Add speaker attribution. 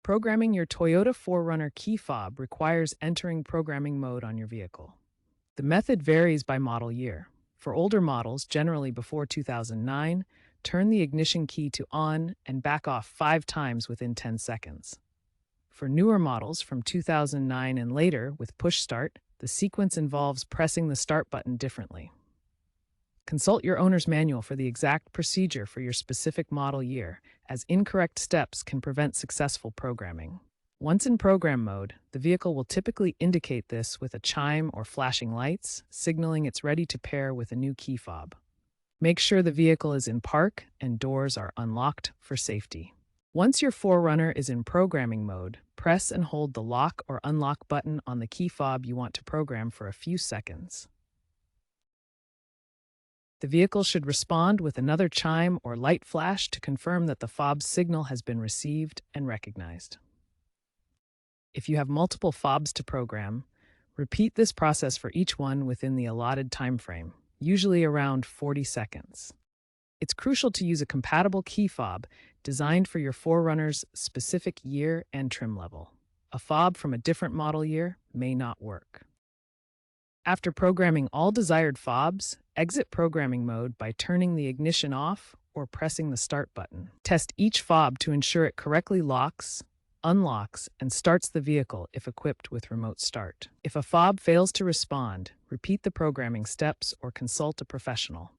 Speaker 1: Programming your Toyota 4Runner key fob requires entering programming mode on your vehicle. The method varies by model year. For older models, generally before 2009, turn the ignition key to on and back off 5 times within 10 seconds. For newer models from 2009 and later with push start, the sequence involves pressing the start button differently. Consult your owner's manual for the exact procedure for your specific model year, as incorrect steps can prevent successful programming. Once in program mode, the vehicle will typically indicate this with a chime or flashing lights, signaling it's ready to pair with a new key fob. Make sure the vehicle is in park and doors are unlocked for safety. Once your 4Runner is in programming mode, press and hold the lock or unlock button on the key fob you want to program for a few seconds. The vehicle should respond with another chime or light flash to confirm that the fob's signal has been received and recognized. If you have multiple fobs to program, repeat this process for each one within the allotted time frame, usually around 40 seconds. It's crucial to use a compatible key fob designed for your 4Runner's specific year and trim level. A fob from a different model year may not work. After programming all desired fobs, exit programming mode by turning the ignition off or pressing the start button. Test each fob to ensure it correctly locks, unlocks, and starts the vehicle if equipped with remote start. If a fob fails to respond, repeat the programming steps or consult a professional.